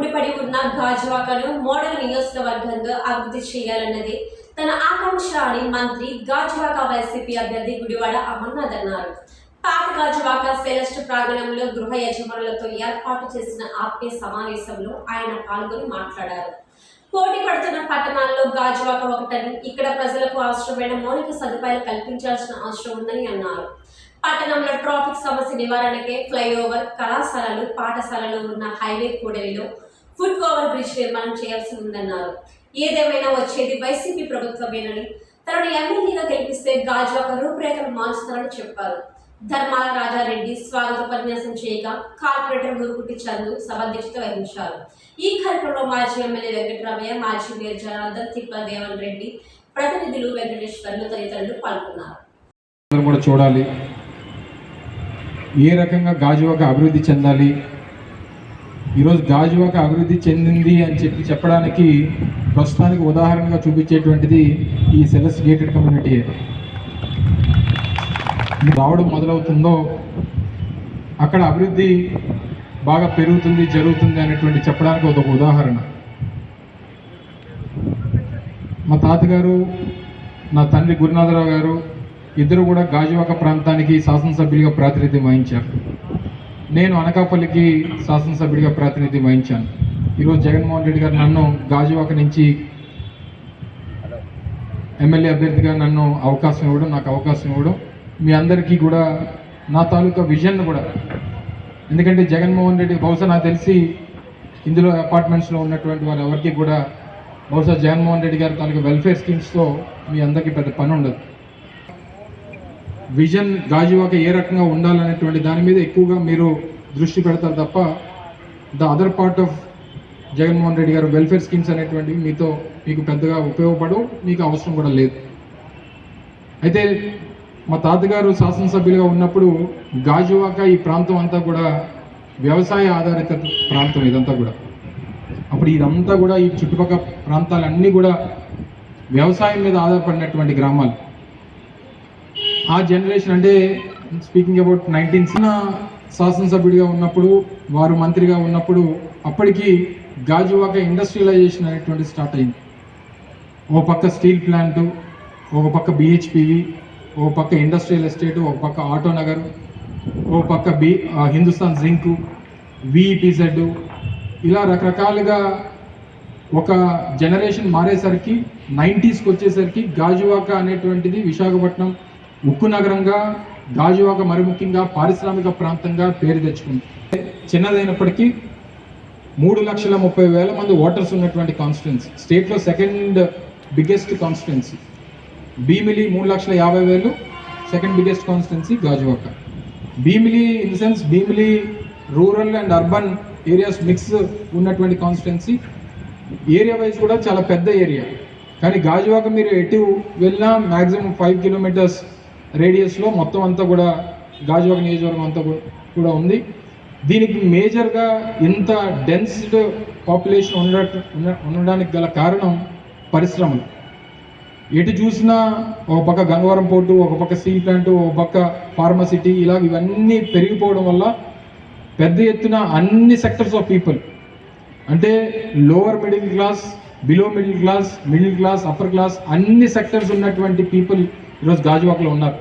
ముడిపడి ఉన్న గాజువాకను మోడల్ నియోజకవర్గంగా అభివృద్ధి చేయాలన్నది తన ఆకాంక్ష అని మంత్రి గాజువాక వైసీపీ అభ్యర్థి గుడివాడ అమర్నాథ్ అన్నారు. పాత గాజువాక సెలెస్ట్ ప్రాంగణంలో గృహ యజమానులతో ఏర్పాటు చేసిన ఆత్మీయ సమావేశంలో ఆయన పాల్గొని మాట్లాడారు. పోటీ పడుతున్న పట్టణాల్లో గాజువాక ఒకటని, ఇక్కడ ప్రజలకు అవసరమైన మౌలిక సదుపాయాలు కల్పించాల్సిన అవసరం ఉందని అన్నారు. పట్టణంలో ట్రాఫిక్ సమస్య నివారణకే ఫ్లైఓవర్, కళాశాలలు, పాఠశాలలు ఉన్న హైవే కూడలిలో ఫుట్ ఓవర్ బ్రిడ్జ్ నిర్మాణం చేయాల్సి ఉందన్నారు. ఏదేమైనా వచ్చేది వైసీపీ ప్రభుత్వమేనని, తనను ఎమ్మెల్యేగా గెలిపిస్తే గాజువాక రూపురేఖలు మార్చుతారని చెప్పారు. ధర్మాల రాజారెడ్డి స్వాగతోపన్యాసం చేయగా కార్పొరేటర్ గురుకుటి చందు సభాధ్యక్షత వహించారు. ఈ కార్యక్రమంలో మాజీ ఎమ్మెల్యే వెంకటరామయ్య, మాజీ మేయర్ జనార్దన్, తిప్పల దేవన్ రెడ్డి, ప్రతినిధులు వెంకటేశ్వర్లు తదితరులు పాల్గొన్నారు. చూడాలి ఏ రకంగా గాజువాక అభివృద్ధి చెందాలి, ఈరోజు గాజువాక అభివృద్ధి చెందింది అని చెప్పడానికి ప్రస్తుతానికి ఉదాహరణగా చూపించేటువంటిది ఈ సెలెస్ గేటెడ్ కమ్యూనిటీ రావడం మొదలవుతుందో అక్కడ అభివృద్ధి బాగా పెరుగుతుంది, జరుగుతుంది అనేటువంటి చెప్పడానికి ఒక ఉదాహరణ. మా తాతగారు, నా తండ్రి గురునాథరావు గారు ఇద్దరు కూడా గాజువాక ప్రాంతానికి శాసనసభ్యులుగా ప్రాతినిధ్యం వహించారు. నేను అనకాపల్లికి శాసనసభ్యుడిగా ప్రాతినిధ్యం వహించాను. ఈరోజు జగన్మోహన్ రెడ్డి గారు నన్ను గాజువాక నుంచి ఎమ్మెల్యే అభ్యర్థిగా నాకు అవకాశం ఇవ్వడం మీ అందరికీ కూడా నా తాలూకా విజన్ కూడా, ఎందుకంటే జగన్మోహన్ రెడ్డి బహుశా నాకు తెలిసి ఇందులో అపార్ట్మెంట్స్లో ఉన్నటువంటి వారు ఎవరికి కూడా బహుశా జగన్మోహన్ రెడ్డి గారి తాలూకా వెల్ఫేర్ స్కీమ్స్తో మీ అందరికీ పెద్ద పని ఉండదు. విజన్ గాజువాక ఏ రకంగా ఉండాలనేటువంటి దాని మీద ఎక్కువగా మీరు దృష్టి పెడతారు తప్ప the other part of Jaganmohan Reddy గారు వెల్ఫేర్ స్కీమ్స్ అనేటువంటివి మీకు పెద్దగా ఉపయోగపడవు, మీకు అవసరం కూడా లేదు. అయితే మా తాతగారు శాసనసభ్యులుగా ఉన్నప్పుడు గాజువాక ఈ ప్రాంతం అంతా కూడా వ్యవసాయ ఆధారిత ప్రాంతం. ఇదంతా కూడా అప్పుడు ఇదంతా కూడా ఈ చుట్టుపక్కల ప్రాంతాలన్నీ కూడా వ్యవసాయం మీద ఆధారపడినటువంటి గ్రామాలు. ఆ జనరేషన్ అంటే స్పీకింగ్ అబౌట్ 19 శాసనసభ్యుడిగా ఉన్నప్పుడు, వారు మంత్రిగా ఉన్నప్పుడు అప్పటికి గాజువాక ఇండస్ట్రియలైజేషన్ అనేటువంటి స్టార్ట్ అయింది. ఓ పక్క స్టీల్ ప్లాంటు, ఒక పక్క బిహెచ్పివి, ఓ పక్క ఇండస్ట్రియల్ ఎస్టేటు, ఒక పక్క ఆటో నగర్, ఓ పక్క హిందుస్థాన్ జింకు, విఈపిజెడ్, ఇలా రకరకాలుగా ఒక జనరేషన్ మారేసరికి 90స్కి వచ్చేసరికి గాజువాక అనేటువంటిది విశాఖపట్నం ఉక్కు నగరంగా, గాజువాక మరి ముఖ్యంగా పారిశ్రామిక ప్రాంతంగా పేరు తెచ్చుకుంది. చిన్నదైనప్పటికీ 3,30,000 మంది ఓటర్స్ ఉన్నటువంటి కాన్స్టిట్యున్సీ, స్టేట్లో second biggest constituency. Bheemili 3,50,000, second biggest constituency Gajuwaka. Bheemili in the sense Bheemili rural and urban areas mix ఉన్నటువంటి కాన్స్టిట్యున్సీ. ఏరియా వైజ్ కూడా చాలా పెద్ద ఏరియా. కానీ గాజువాక మీరు ఎటు వెళ్ళినా మ్యాక్సిమం 5 కిలోమీటర్స్ రేడియస్లో మొత్తం అంతా కూడా గాజువాక నియోజకవర్గం అంతా కూడా ఉంది. దీనికి మేజర్గా ఇంత డెన్స్డ్ పాపులేషన్ ఉండడానికి గల కారణం పరిశ్రమలు. ఎటు చూసినా ఒక పక్క గంగవరం పోర్టు, ఒక పక్క స్టీల్ ప్లాంటు, ఒక పక్క ఫార్మసిటీ, ఇలా ఇవన్నీ పెరిగిపోవడం వల్ల పెద్ద ఎత్తున అన్ని సెక్టర్స్ ఆఫ్ పీపుల్, అంటే lower middle class, below middle class, middle class, upper class, అన్ని సెక్టర్స్ ఉన్నటువంటి పీపుల్ ఈరోజు గాజువాకలో ఉన్నారు.